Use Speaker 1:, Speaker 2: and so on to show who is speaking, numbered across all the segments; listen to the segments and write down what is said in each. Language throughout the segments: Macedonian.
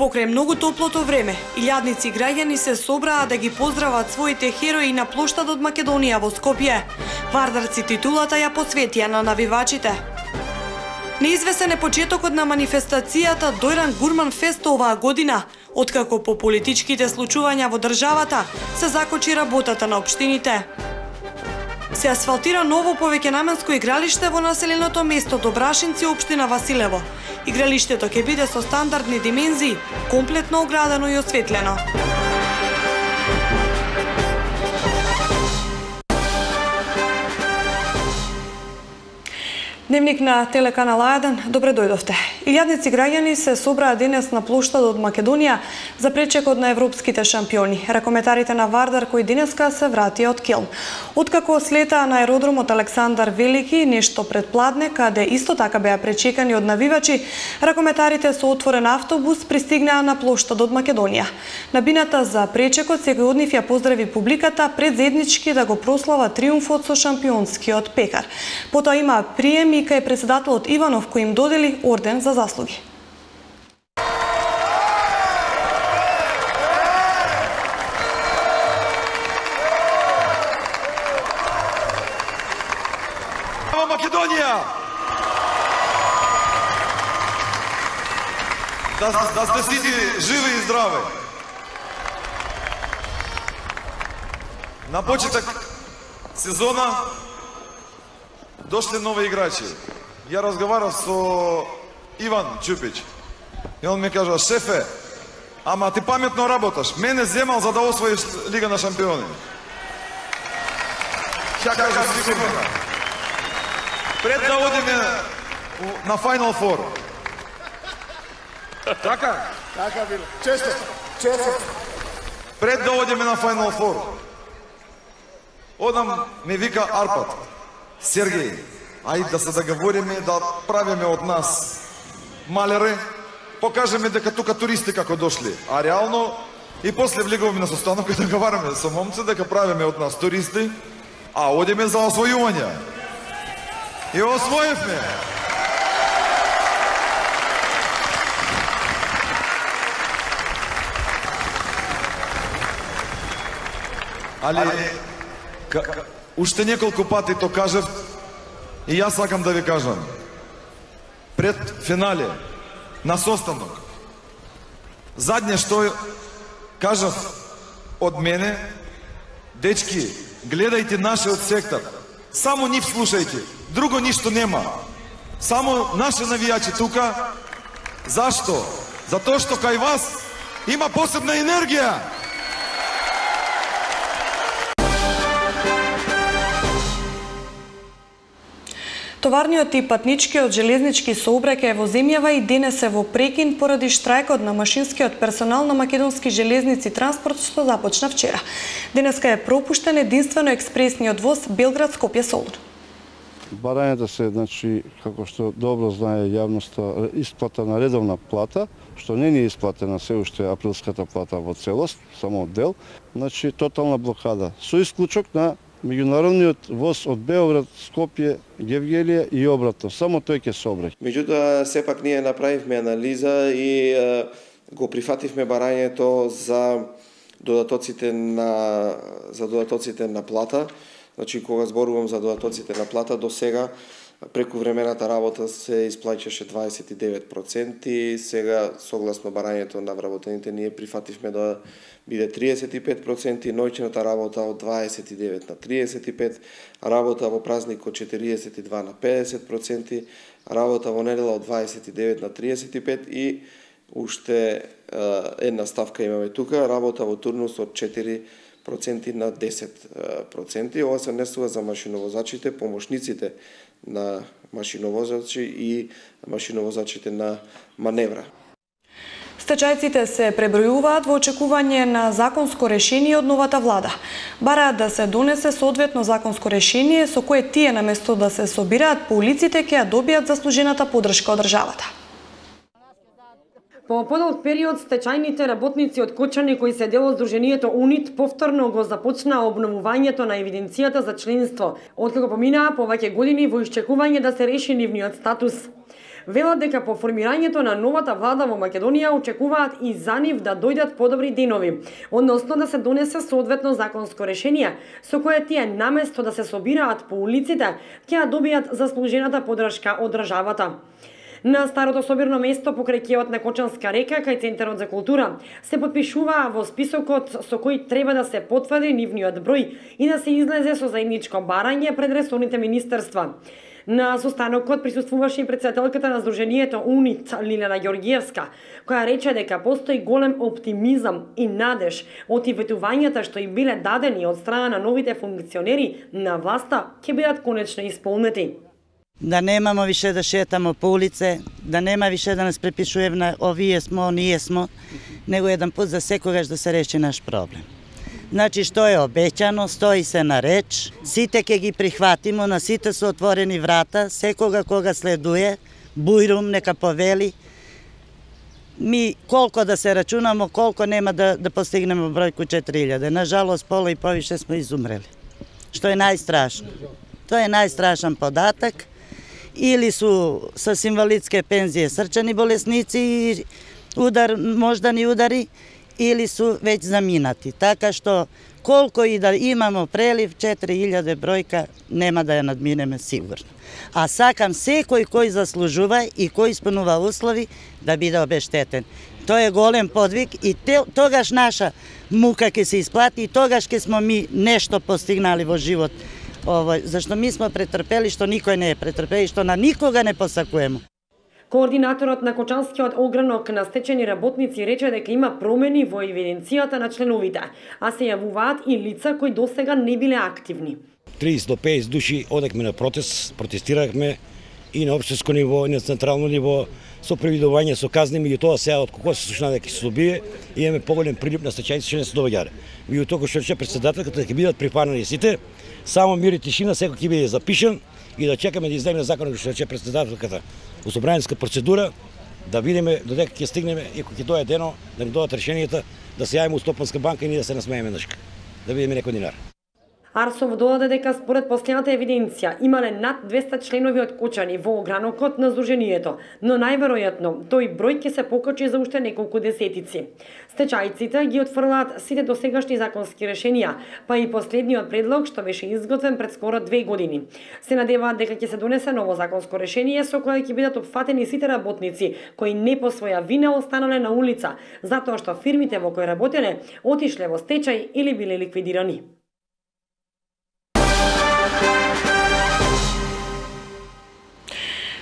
Speaker 1: покрај многу топлото време, илјадници граѓани се собраа да ги поздрават своите херои на плоштадот Македонија во Скопје. Вардарци титулата ја посветија на навивачите. Неизвесен е почетокот на манифестацијата Дојран Гурман Фест оваа година, откако по политичките случувања во државата се закочи работата на општините. Се асфалтира ново повеќенаменско игралиште во населеното место Добрашинци, општина Василево. Игралиштето ќе биде со стандардни димензии, комплетно оградено и осветлено. Дневник на телеканал А1, добре дојдовте. Илјадници граѓани се собраа денес на плоштадот Македонија за пречекот на европските шампиони. Ракометарите на Вардар кои денеска се вратија од Келн. Откако слетаа на аеродромот Александар Велики, нешто пред пладне, каде исто така беа пречекани од навивачи, ракометарите со отворен автобус пристигнаа на плоштадот Македонија. На бината за пречекот секој од нив ја поздрави публиката пред заеднички да го прослава триумфот со шампионскиот пекар. Потоа има прием и кај председателот Иванов кој им додели орден за заслуги.
Speaker 2: Македонија! Да сте сите живи и здрави. На почеток сезона дошли нови играчи. Ја разговарав со Иван Чупич. И он ми кажа: шефе, ама ти паметно работаш. Мене земал за да освоиш Лига на шампиони. Ќе кажам сигурно. Пред да одиме на Final Four. Така?
Speaker 3: Така било. Често.
Speaker 2: Пред да одиме на Final Four. Одам, ми вика Арпад: Сергеј, ајде да се договориме да правиме од нас малери, покажеме дека тука туристи како дошли, а реално и после влегуваме на состанок и договараме со момци дека правиме од нас туристи, а одиме за освојување. И освоивме. Али уште неколку пати то кажав и јас сакам да ви кажам. Пред финале на состанок, задње што кажав од мене: дечки, гледајте нашиот сектор, само нив слушајте, друго ништо нема. Само наши навијачи тука. Зашто? Затоа што кај вас има посебна енергија.
Speaker 1: Товарниот и патничкиот железнички сообраќај во земјава и денес е во прекин поради штрајкот на машинскиот персонал на Македонски железници транспорт што започна вчера. Денеска е пропуштен единствено експресниот воз Белград-Скопје-Солун.
Speaker 4: Барањата се, значи, како што добро знае јавноста, исплата на редовна плата, што не е исплатена се уште априлската плата во целост, само дел, значи тотална блокада. Со исклучок на меѓународниот воз од Белград, Скопје, Гевгелија и обратно. Само тој ќе сообраќа.
Speaker 5: Меѓутоа, сепак ние направивме анализа и го прифативме барањето за додатоците на плата. Значи, кога зборувам за додатоците на плата, до сега преку времената работа се исплаќаше 29%, сега согласно барањето на вработените ние прифативме да биде 35%, ноќната работа од 29 на 35%, работа во празник од 42 на 50%, работа во недела од 29 на 35% и уште една ставка имаме тука, работа во турнус од 4% на 10%. Ова се однесува за машиновозачите, помошниците на машиновозачи и машиновозачите на маневра.
Speaker 1: Стечајците се пребројуваат во очекување на законско решение од новата влада. Бараат да се донесе соодветно законско решение со кое тие наместо да се собираат по улиците ќе ја добијат заслужената поддршка од државата.
Speaker 6: По подолг период, стечајните работници од Кочани кои се дел од Сдруженијето УНИТ повторно го започнаа обновувањето на евиденцијата за членство, откако поминаа повеќе години во исчекување да се реши нивниот статус. Велат дека по формирањето на новата влада во Македонија очекуваат и за нив да дојдат подобри денови, односно да се донесе соодветно законско решение со кое тие наместо да се собираат по улиците, ќе ја добијат заслужената поддршка од државата. На старото собирно место покрај кеот на Кочанска река, кај Центарот за култура, се потпишуваа во списокот со кој треба да се потврди нивниот број и да се излезе со заедничко барање пред ресорните министерства. На состанокот присуствуваше и претседателката на Сдруженијето УНИТ Лилјана Ѓорѓиевска, која рече дека постои голем оптимизам и надеж од ветувањата што им биле дадени од страна на новите функционери на власта ќе бидат конечно исполнети.
Speaker 3: Да немамо више да шетамо по улице, да нема више да нас препишуе на овие смо, ние смо, него еден пут за секогаш да се реши наш проблем. Значи, што е обеќано, стои се на реч, сите ќе ги прихватимо, на сите се отворени врата, секога кога следуе, бујрум нека повели, ми колко да се рачунамо, колко нема да постигнемо бројку 4000. Нажалост, пола и повише сме изумрели. Што е најстрашно. Тоа е најстрашен податак. Или су с инвалидске пензije срчани болесници и мождани удари, или су веќе заминати. Така што колко и да имамо прелив, 4000 бројка нема да ја надминеме сигурно. А сакам секој кој заслужува и кој исполнува услови да биде обештетен. Тоа е голем подвиг и тогаш наша мука ќе се исплати и тогаш ќе смо ми нешто постигнали во живот. Зашто ми сме претрпели што никој не е претрпели, што на никога не посакуваме.
Speaker 6: Координаторот на Кочанскиот огранок на стечени работници рече дека има промени во евиденцијата на членовите, а се јавуваат и лица кои досега не биле активни.
Speaker 7: 30 до 50 души одекме на протест, протестирахме и на општинско ниво, и на централно ниво, со превидување, со казни, меѓутоа сега од кого се слушна дека ќе се добие, имаме поголем прилип на стечајци што не се доаѓале. Меѓутоа што рече претседателката дека ќе бидат прифанати сите, само мир и тишина, секој ќе биде запишан и да чекаме да излезе законот што рече претседателката во собраниска процедура, да видиме додека ќе стигнеме и кога ќе дојде дено, да ни дојдат решенијата, да се јавиме у Стопанска банка и ние да се насмееме нашка, да видиме некој динар.
Speaker 6: Арсов додаде дека според последната евиденција имале над 200 членови од Кочани во огранокот на Сдруженијето, но најверојатно тој број ќе се покачи за уште неколку десетици. Стечајците ги отфрлаат сите досегашни законски решенија, па и последниот предлог што беше изготвен пред скоро 2 години. Се надеваат дека ќе се донесе ново законско решение со кое ќе бидат опфатени сите работници кои не по своја вина останале на улица, затоа што фирмите во кои работеле отишле во стечај или биле ликвидирани.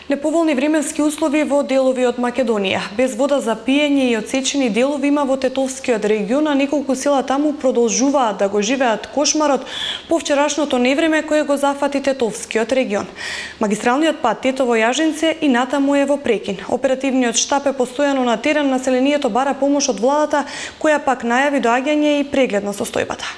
Speaker 1: Неповолни временски услови во делови од Македонија. Без вода за пиење и отсечени делови има во Тетовскиот регион, а неколку села таму продолжуваат да го живеат кошмарот по вчерашното невреме кое го зафати Тетовскиот регион. Магистралниот пат Тетово-Јажинце и натаму е во прекин. Оперативниот штаб е постојано на терен, населението бара помош од владата, која пак најави доаѓање и преглед на состојбата.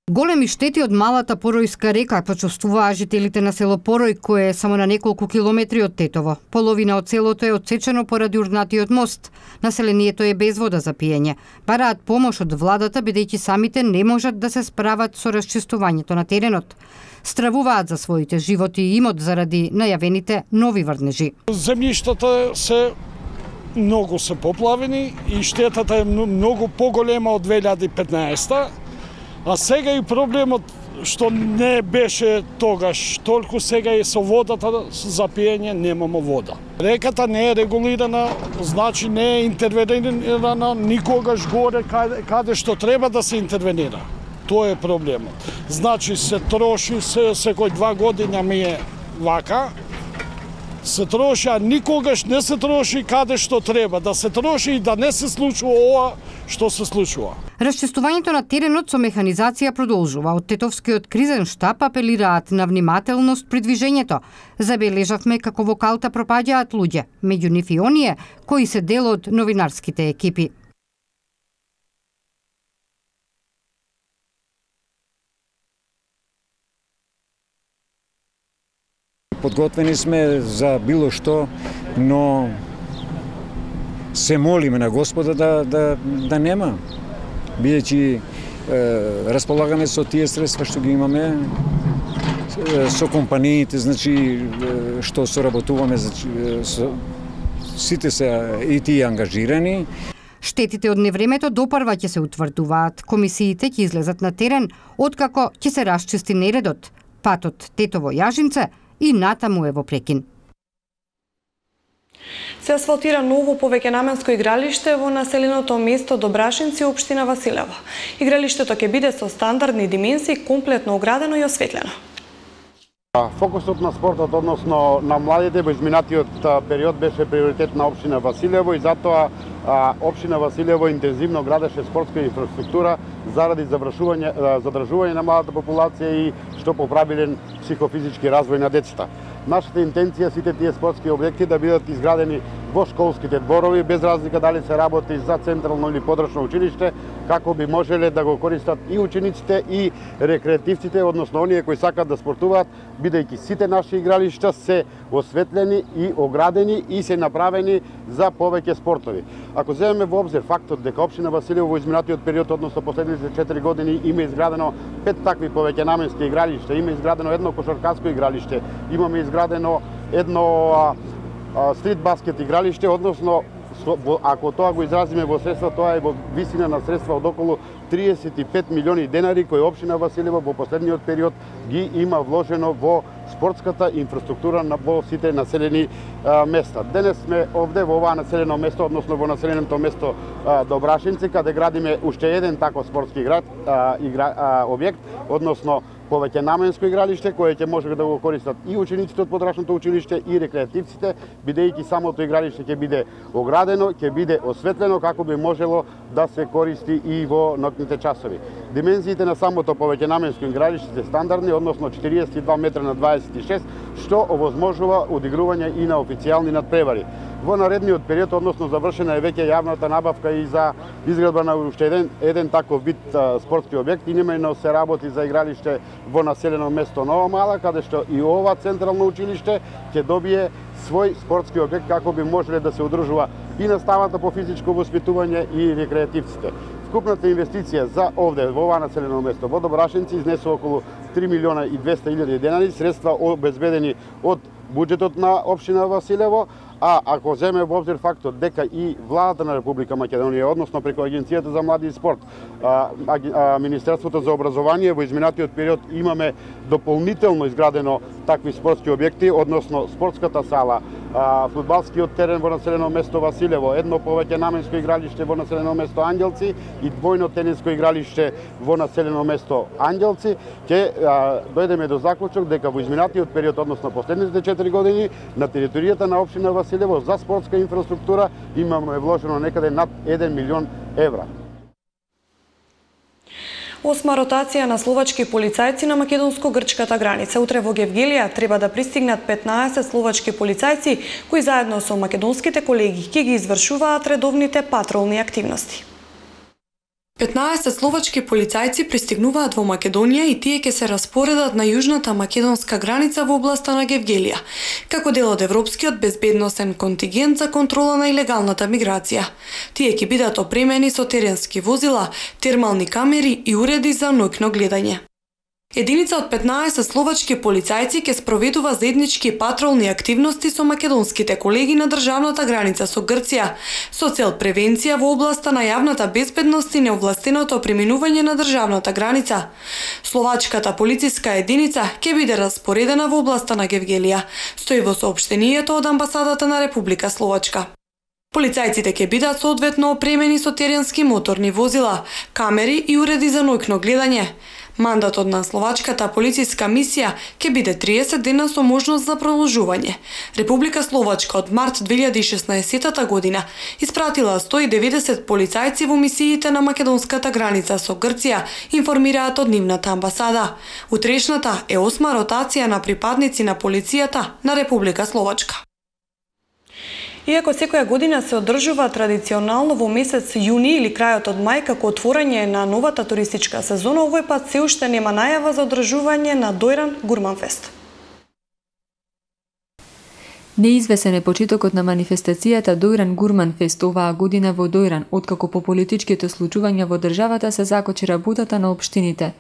Speaker 8: Големи штети од малата Поројска река почувствуваа жителите на село Порој, кое е само на неколку километри од Тетово. Половина од селото е отсечено поради урнатиот мост. Населението е без вода за пиење. Бараат помош од владата, бидејќи самите не можат да се справат со расчистувањето на теренот. Стравуваат за своите животи и имот заради најавените нови врнежи.
Speaker 9: Земјиштата се многу се поплавени и штетата е многу поголема од 2015. А сега и проблемот што не беше тогаш толку, сега и со водата за пиење немамо вода. Реката не е регулирана, значи не е интервенирана никогаш горе каде што треба да се интервенира. Тоа е проблемот. Значи се троши секој 2 години ми е вака, се троши, а никогаш не се троши каде што треба да се троши и да не се случува ова што се случува.
Speaker 8: Расчистувањето на теренот со механизација продолжува. Од Тетовскиот кризен штаб апелираат на внимателност при движењето. Забележавме како во калта пропаѓаат луѓе, меѓу нив и оние кои се дел од новинарските екипи.
Speaker 10: Подготвени сме за било што, но се молиме на Господа да нема. Бидејќи располагаме со тие средства што ги имаме, со компаниите, значи што соработуваме, значи сите се и тие ангажирани.
Speaker 8: Штетите од невремето допарва ќе се утврдуваат. Комисиите ќе излезат на терен откако ќе се расчисти нередот, патот Тетово-Јажинце и натаму е во прекин.
Speaker 1: Се асфалтира ново повеќенаменско игралиште во населеното место Добрашинци, општина Василево. Игралиштето ќе биде со стандардни димензии, комплетно оградено и осветлено.
Speaker 11: Фокусот на спортот, односно на младите во изминатиот период беше приоритет на општина Василево и затоа општина Василево интензивно градеше спортска инфраструктура заради задржување на младата популација и што поправилен психофизички развој на децата. Нашата интенција сите тие спортски објекти да бидат изградени во школските дворови, без разлика дали се работи за централно или подрачно училиште, како би можеле да го користат и учениците и рекреативците, односно оние кои сакат да спортуваат, бидејќи сите наши игралишта се осветлени и оградени и се направени за повеќе спортови. Ако земеме во обзир фактот дека општина Василево во изминатиот период, односно последните 4 години, има изградено 5 такви повеќенаменски игралишта, има изградено едно кошаркаско игралиште, имаме изградено едно стрит баскет игралиште, односно ако тоа го изразиме во средства, тоа е во висина на средства од околу 35 милиони денари кои општина Василево во последниот период ги има вложено во спортската инфраструктура во сите населени места. Денес сме овде во оваа населено место, односно во населеното место Добрашинци, каде градиме уште еден таков спортски објект, односно повеќенаменско игралиште кое ќе може да го користат и учениците од подрачното училиште и рекреативците, бидејќи самото игралиште ќе биде оградено, ќе биде осветлено како би можело да се користи и во ноќните часови. Димензиите на самото повеќенаменско игралиште се стандардни, односно 42 метра на 26, што овозможува одигрување и на официјални надпревари. Во наредниот период, односно завршена е веќе јавната набавка и за изградба на уште еден таков вид спортски објект, имено се работи за игралиште во населено место Нова Мала, каде што и ова централно училиште ќе добие свој спортски објект како би можеле да се одржува и наставата по физичко воспитување и рекреативците. Вкупната инвестиција за овде во ова населено место во Добрашинци изнесува околу 3 милиона и 200 илјади денари, средства обезбедени од буџетот на општина Василево, а ако земе во обзир фактот дека и владата на Република Македонија, односно преку Агенцијата за млади и спорт, Министерството за образование во изминатиот период имаме дополнително изградено такви спортски објекти, односно спортската сала, фудбалскиот терен во населено место Василево, едно повеќенаменско игралиште во населено место Ангелци и двојно тениско игралиште во населено место Ангелци, ќе дојдеме до заклучок дека во изминатиот период, односно последните 4 години, на територијата на општина Василево за спортска инфраструктура имаме вложено некаде над 1 милион евра.
Speaker 1: Осма ротација на словачки полицајци на македонско-грчката граница. Утре во Гевгелија треба да пристигнат 15 словачки полицајци кои заедно со македонските колеги ќе ги извршуваат редовните патролни активности. 15 словачки полицајци пристигнуваат во Македонија и тие ќе се распоредат на јужната македонска граница во областа на Гевгелија, како дел од европскиот безбедносен контингент за контрола на илегалната миграција. Тие ќе бидат опремени со теренски возила, термални камери и уреди за ноќно гледање. Единица од 15 словачки полицајци ќе спроведува заеднички патролни активности со македонските колеги на државната граница со Грција, со цел превенција во областа на јавната безбедност и неовластеното преминување на државната граница. Словачката полициска единица ќе биде распоредена во областа на Гевгелија, стои во соопштението од амбасадата на Република Словачка. Полицајците ќе бидат соодветно опремени со теренски моторни возила, камери и уреди за ноќно гледање. Мандатот на словачката полициска мисија ќе биде 30 дена со можност за продолжување. Република Словачка од март 2016 година испратила 190 полицајци во мисиите на македонската граница со Грција, информираат од нивната амбасада. Утрешната е 8 ротација на припадници на полицијата на Република Словачка. Иако секоја година се одржува традиционално во месец јуни или крајот од мај како отворање на новата туристичка сезона, овој пат се уште нема најава за одржување на Дојран Гурман Фест.
Speaker 12: Неизвесен е почетокот на манифестацијата Дојран Гурман Фест оваа година во Дојран, откако по политичките случувања во државата се закочи работата на општините.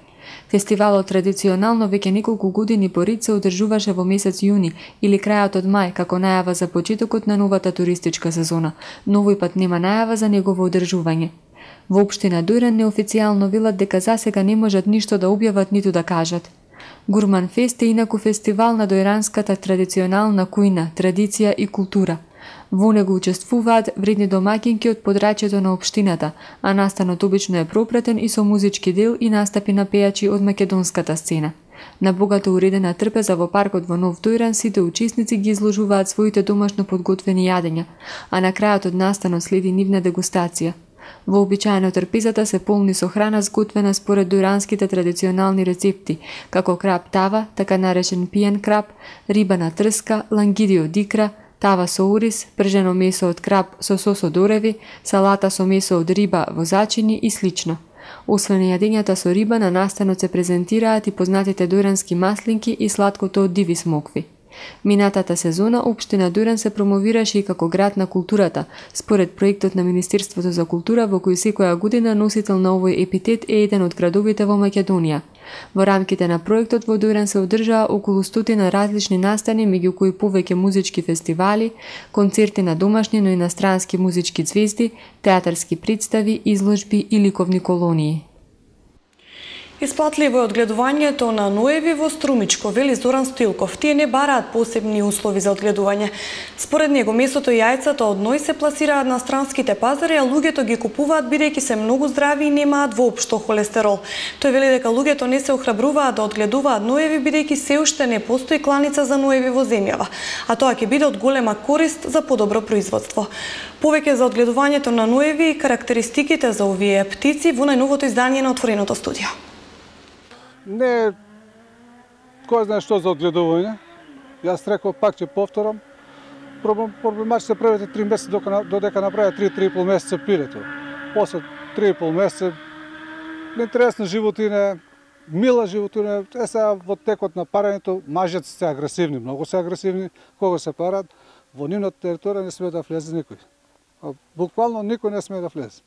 Speaker 12: Фестивалот традиционално веќе неколку години поред се одржуваше во месец јуни или крајот од мај како најава за почетокот на новата туристичка сезона, но овој пат нема најава за негово одржување. Во општина Дујран неофицијално велат дека засега не можат ништо да објават ниту да кажат. Гурман Фест е инаку фестивал на дојранската традиционална кујна, традиција и култура. Во него учествуваат вредни домаќинки од подрачјето на општината, а настанот обично е пропратен и со музички дел и настапи на пејачи од македонската сцена. На богато уредена трпеза во паркот во Нов Дојран сите учесници ги изложуваат своите домашно подготвени јадења, а на крајот од настанот следи нивна дегустација. Вообичаено трпезата се полни со храна сготвена според дојранските традиционални рецепти, како крап тава, така наречен пијан крап, риба на трска, лангидио дикра, тава со ориз, пржено месо од крап со сос од ореви, салата со месо од риба во зачини и слично. Освен јадењата со риба, на настанот се презентираат и познатите дојрански маслинки и сладкото од диви смокви. Минатата сезона општина Дујран се промовираше и како град на културата, според проектот на Министерството за култура, во кој секоја година носител на овој епитет е еден од градовите во Македонија. Во рамките на проектот во Дујран се одржаа околу 100 различни настани, меѓу кои повеќе музички фестивали, концерти на домашни, но и инострански музички ѕвезди, театарски представи, изложби и ликовни колонии.
Speaker 1: Исплатливо е одгледувањето на ноеви во Струмичко, вели Зоран Стоилков. Тие не бараат посебни услови за одгледување. Според него, месото и јајцата од ној се пласираат на странските пазари, а луѓето ги купуваат бидејќи се многу здрави и немаат воопшто холестерол. Тој вели дека луѓето не се охрабруваат да одгледуваат ноеви бидејќи се уште не постои кланица за ноеви во земјава, а тоа ќе биде од голема корист за подобро производство. Повеќе за одгледувањето на ноеви и карактеристиките за овие птици во најновото издание на Отвореното студио.
Speaker 13: Не кој знае што за одгледување. Јас реков, пак ќе повторам. Проблемат се првите 3 месеци додека направи 3-3,5 месеца пилето. После 3,5 месеца интересна животина, мила животина. Сега во текот на парањето мажјаци се агресивни, многу се агресивни. Кога се парат, во нивната територија не смее да влезе никој. Буквално никој не смее да влезе.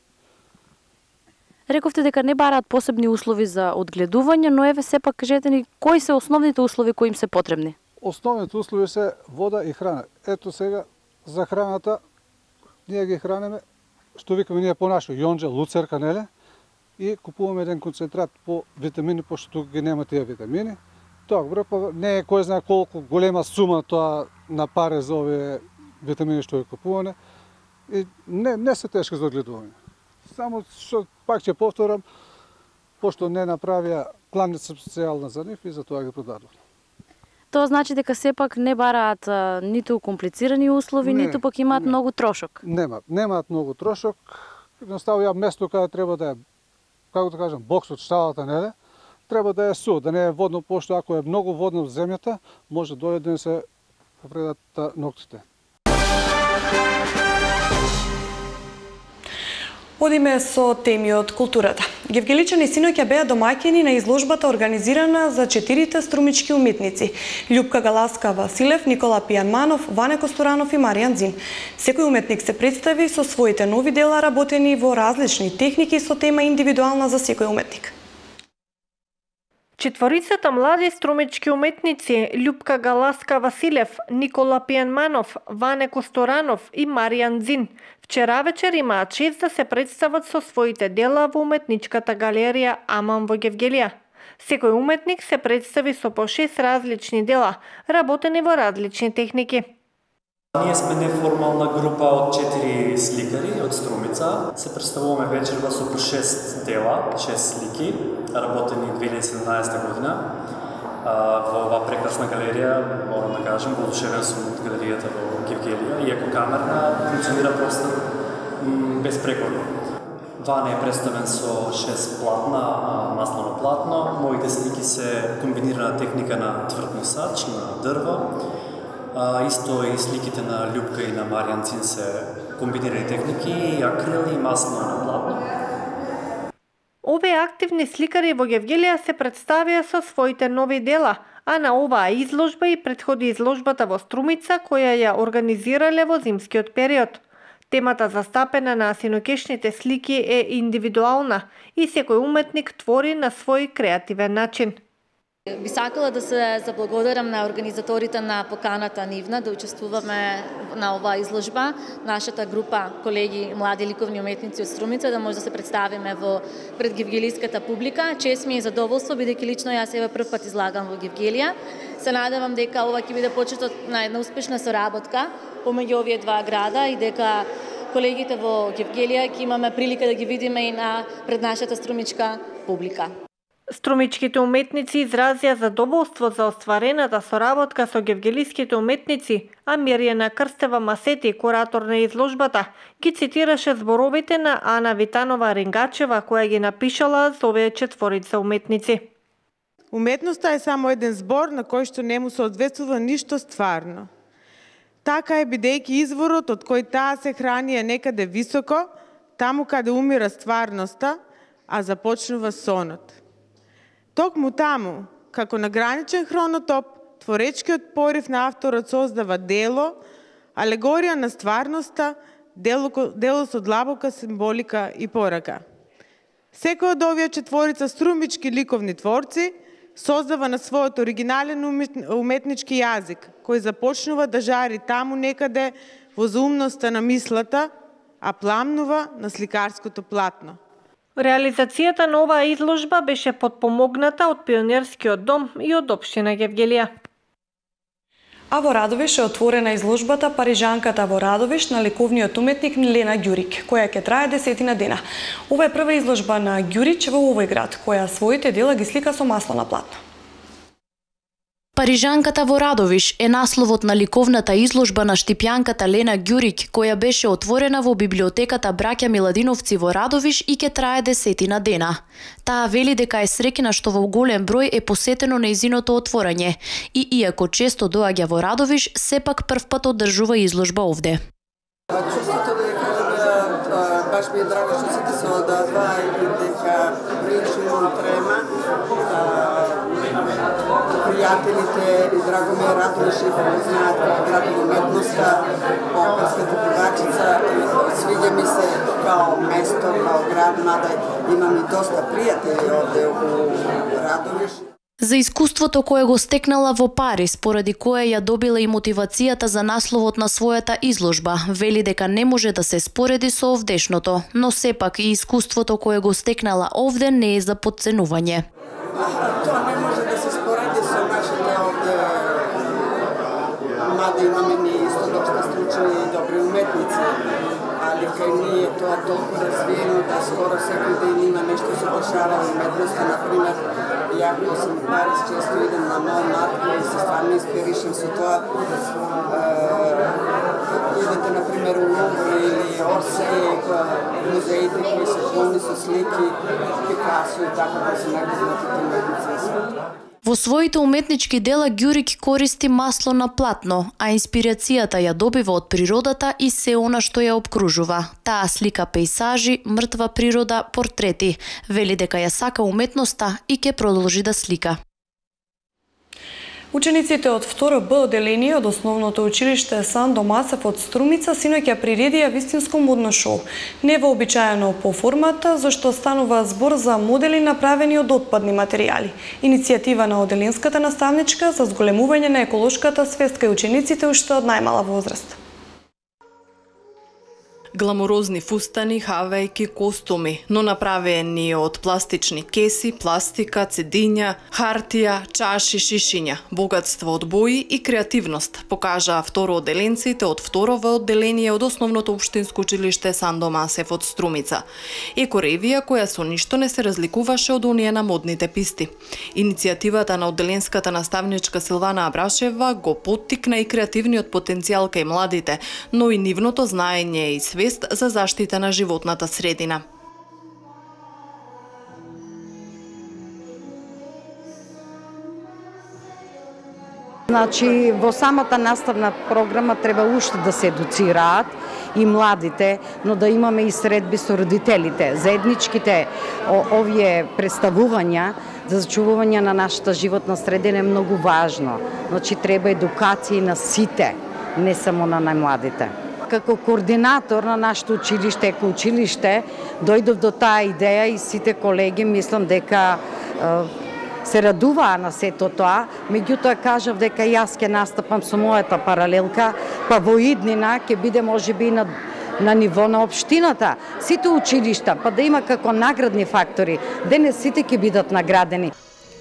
Speaker 14: Рековте дека не бараат посебни услови за одгледување, но еве сепак кажете ни кои се основните услови кои им се потребни?
Speaker 13: Основните услови се вода и храна. Ето сега за храната ние ги хранеме, што викаме ние понашо, јонџа, луцерка, неле, и купуваме еден концентрат по витамини, пошто тука ги нема тие витамини. Тоа не е кој знае колку голема сума тоа на паре за овие витамини што ги купуваме и не се тешки за одгледување. Само што пак ќе повторам, пошто не направија кланица специјална за нив и затоа ги продадов.
Speaker 14: Тоа значи дека сепак не бараат ниту комплицирани услови, ниту пак имаат многу трошок.
Speaker 13: Немаат многу трошок. Едноставно ја место каде треба да е, како да кажам, бокс од шталата, неле, треба да е су, да не е водно, пошто ако е многу водно во земјата, може дојде да се повредат ноктите.
Speaker 1: Одиме со теми од културата. Гевгеличани синоќа беа домаќини на изложбата организирана за 4 струмички уметници – Љупка Галаска Василев, Никола Пијанманов, Ване Косторанов и Маријан Дзин. Секој уметник се представи со своите нови дела работени во различни техники со тема индивидуална за секој уметник.
Speaker 15: Четворицата млади струмички уметници Љупка Галаска Василев, Никола Пијанманов, Ване Косторанов и Маријан Дзин вчера вечер имаат чест да се представат со своите дела во уметничката галерија Аман во Гевгелија. Секој уметник се представи со по 6 различни дела, работени во различни техники.
Speaker 16: Ние сме неформална група од 4 сликари од Струмица. Се представуваме вечерва со по 6 дела, 6 слики, работени 2017 година. Во оваа прекрасна галерија, морам да кажам, воодушевен сум од галеријата во Гевгелија, иако камерна функционира просто безпрекорно. Ване е представен со 6 платна, маслено платно. Моите слики се комбинирана техника на тврд носач, на дрво. Исто и сликите на Љупка и на Маријан Дзин се комбинирани техники, и акрил и маслено на платно.
Speaker 15: Овие активни сликари во Гевгелија се представија со своите нови дела, а на оваа изложба и претходи изложбата во Струмица, која ја организирале во зимскиот период. Темата застапена на синокешните слики е индивидуална и секој уметник твори на свој креативен начин.
Speaker 17: Би сакала да се заблагодарам на организаторите на поканата нивна да учествуваме на оваа изложба. Нашата група колеги млади ликовни уметници од Струмица да може да се представиме пред гевгелиската публика. Чест ми е задоволство бидејќи лично јас еве прв пат излагам во Гевгелија. Се надевам дека ова ќе биде почетот на една успешна соработка помеѓу овие два града и дека колегите во Гевгелија ќе имаме прилика да ги видиме и пред нашата струмичка публика.
Speaker 15: Струмичките уметници изразија задоволство за остварената соработка со гевгелиските уметници, а Мирјана Крстева-Масети, куратор на изложбата, ги цитираше зборовите на Ана Витанова-Рингачева, која ги напишала за овие четворица уметници.
Speaker 18: Уметноста е само еден збор на кој што не му соодветствува ништо стварно. Така е бидејќи изворот од кој таа се храни е некаде високо, таму каде умира стварноста, а започнува сонот. Токму таму, како на граничен хронотоп, творечкиот порив на авторот создава дело, алегорија на стварноста, дело со длабока символика и порака. Секој од овие четворица струмички ликовни творци создава на својот оригинален уметнички јазик, кој започнува да жари таму некаде во заумноста на мислата, а пламнува на сликарското платно.
Speaker 15: Реализацијата на оваа изложба беше подпомогната од Пионерскиот дом и од општина Гевгелија.
Speaker 1: А во Радовиш е отворена изложбата Парижанката во Радовиш на ликовниот уметник Лена Ѓурик, која ќе трае 10 дена. Ова е прва изложба на Ѓурич во овој град, која своите дела ги слика со масло на платно.
Speaker 19: Парижанката во Радовиш е насловот на ликовната изложба на штипјанката Лена Ѓурик, која беше отворена во библиотеката Браќа Миладиновци во Радовиш и ќе трае 10 дена. Таа вели дека е среќна што во голем број е посетено нејзиното отворање и иако често доаѓа во Радовиш, сепак првпат одржува изложба овде.
Speaker 20: Чувството да ја кажем, баш ми е драго што сите се одазва и дека прилично трема. Пријателите и драго ми е Радовиш и да знаат како град на уметноста, Българската певачица, свиѓа ми се као место, као град, мада имам и доста пријатели овде у Радовиш.
Speaker 19: За искуството кое го стекнала во Париз, поради кое ја добила и мотивацијата за насловот на својата изложба, вели дека не може да се спореди со овдешното, но сепак и искуството кое го стекнала овде не е за потценување.
Speaker 20: Тоа не може да се спореди со нашите овде, мада имаме ние исто доста стручни и добри уметници, али кај ние тоа толку развиено да скоро секој ден има нешто се дешава во уметноста, например, ја кога сум в Париз често идем на Монмарт и се стварно инспиришам со тоа. Идете, например, у Лувр или Орсеј, музеите кои се полни со слики, Пикасо и така да се најпознатите уметници на светот.
Speaker 19: Во своите уметнички дела Ѓурик користи масло на платно, а инспирацијата ја добива од природата и се она што ја обкружува. Таа слика пејсажи, мртва природа, портрети. Вели дека ја сака уметноста и ќе продолжи да слика.
Speaker 1: Учениците од 2 Б одделение од основното училиште Сандо Масев од Струмица синоќа приредија вистинско модно шоу. Невообичаено по формата, зашто станува збор за модели направени од отпадни материјали. Иницијатива на одделинската наставничка за зголемување на еколошката свест кај учениците уште од најмала возраст.
Speaker 21: Гламурозни фустани, хавајки, костуми, но направени од пластични кеси, пластика, цедиња, хартија, чаши, шишиња, богатство од бои и креативност, покажаа второодделенците од 2 одделение од основното општинско училиште Сандо Масев од Струмица. Екоревија која со ништо не се разликуваше од оние на модните писти. Иницијативата на одделенската наставничка Силвана Абрашева го поттикна и креативниот потенцијал кај младите, но и нивното знаење и свест за заштита на животната средина.
Speaker 22: Значи, во самата наставна програма треба уште да се едуцираат и младите, но да имаме и средби со родителите. Заедничките овие представувања за зачувување на нашата животна средина е многу важно. Значи, треба едукација на сите, не само на најмладите. како координатор на нашето училиште, еко-училиште, дојдов до таа идеја и сите колеги мислам дека се радуваа на сето тоа, меѓутоа кажав дека јас ќе настапам со мојата паралелка, па во иднина ќе биде можеби на ниво на општината, сите училишта, па да има како наградни фактори, денес сите ќе бидат наградени.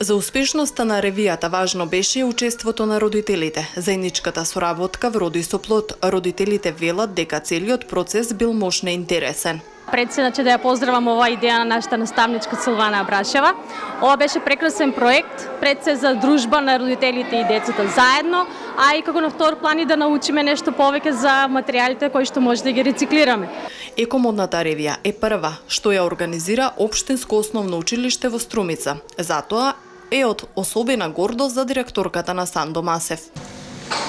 Speaker 21: За успешноста на ревијата важно беше и учеството на родителите. Заедничката соработка вроди со плод. Родителите велат дека целиот процес бил мощно интересен.
Speaker 2: Пред се да ја поздравам оваа идеја на нашата наставничка Силвана Абрашева. Ова беше прекрасен проект, пред се за дружба на родителите и децата заедно, а и како на втор план и да научиме нешто повеќе за материјалите кои што може да ги рециклираме.
Speaker 21: Екомодната ревија е прва што ја организира Општинско основно училиште во Струмица. Затоа е од особена гордост за директорката на Сандо Масев.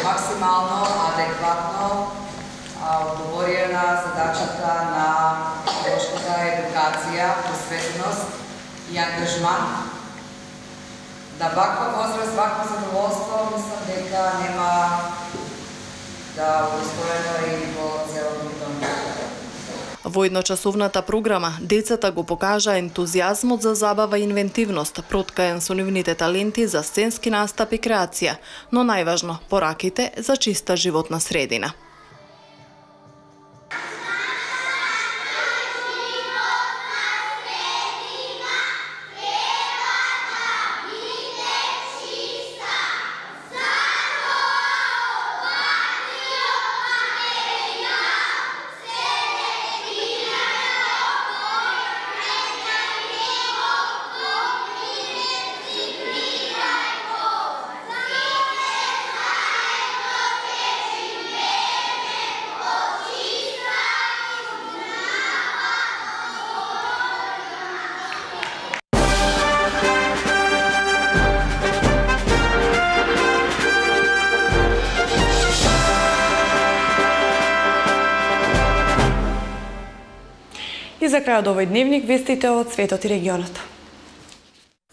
Speaker 4: Максимално адекватно одговорија на задачата на педагошката едукација, посветеност и ангажман. Да ваква возраст, вакво задоволство, мислам дека нема да удостоено и во целокупен
Speaker 21: Во едночасовната програма, децата го покажа ентузијазмот за забава и инвентивност, проткаен со нивните таленти за сценски настап и креација, но најважно, пораките за чиста животна средина.
Speaker 1: И за крај од овој дневник вестите од светот и регионот.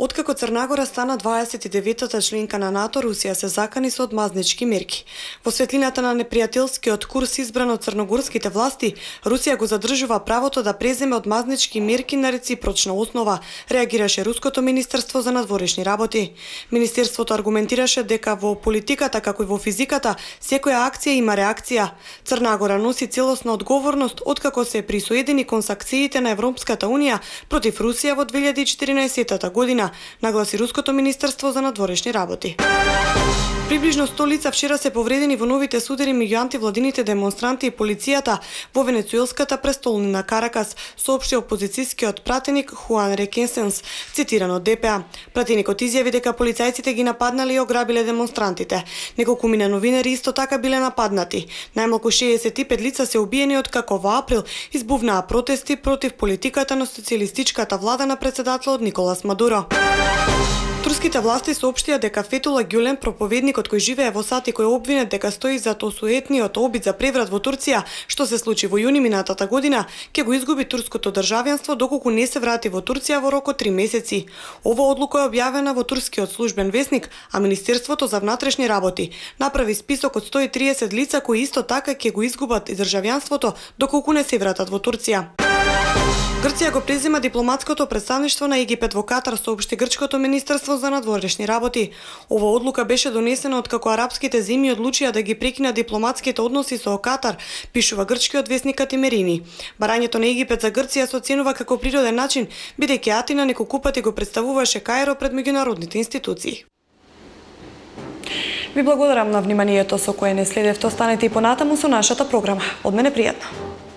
Speaker 1: Откако Црнагора стана 29-та членка на НАТО, Русија се закани со одмазнички мерки. Во светлината на непријателскиот курс избран од црногорските власти, Русија го задржува правото да преземе одмазнички мерки на реципрочна основа, реагираше Руското министерство за надворешни работи. Министерството аргументираше дека во политиката, како и во физиката, секоја акција има реакција. Црнагора носи целосна одговорност откако се присоедини кон санкциите на Европската унија против Русија во 2014 година, нагласи Руското министерство за надворешни работи. Приближно 100 лица вчера се повредени во новите судери меѓу антивладините демонстранти и полицијата во венецуелската престолнина Каракас, соопшти опозицијскиот пратеник Хуан Рекенсенс, цитиран од ДПА. Пратеникот изјави дека полицајците ги нападнале и ограбиле демонстрантите. Неколкумина новинари исто така биле нападнати. Најмалку 65 лица се убиени откако во април избувнаа протести против политиката на социјалистичката влада на председателот Николас Мадуро. Турските власти соопштија дека Фетула Гюлен, проповедникот кој живее во САД и кој е обвинет дека стои за осуетниот обид за преврат во Турција, што се случи во јуни минатата година, ќе го изгуби турското државјанство доколку не се врати во Турција во рок од 3 месеци. Ова одлука е објавена во турскиот службен весник, а Министерството за внатрешни работи направи список од 130 лица кои исто така ќе го изгубат државјанството доколку не се вратат во Турција. Грција го презема дипломатското представништво на Египет во Катар, соопшти Грчкото министерство за надворешни работи. Ова одлука беше донесена откако арапските земји одлучија да ги прекинат дипломатските односи со Катар, пишува грчкиот весник Катимерини. Барањето на Египет за Грција се оценува како природен начин, бидејќи Атина неколку пати го представуваше Каиро пред меѓународните институции. Ви благодарам на вниманието со кое не следевте. Останете и понатаму со нашата програма. Од мене пријатно.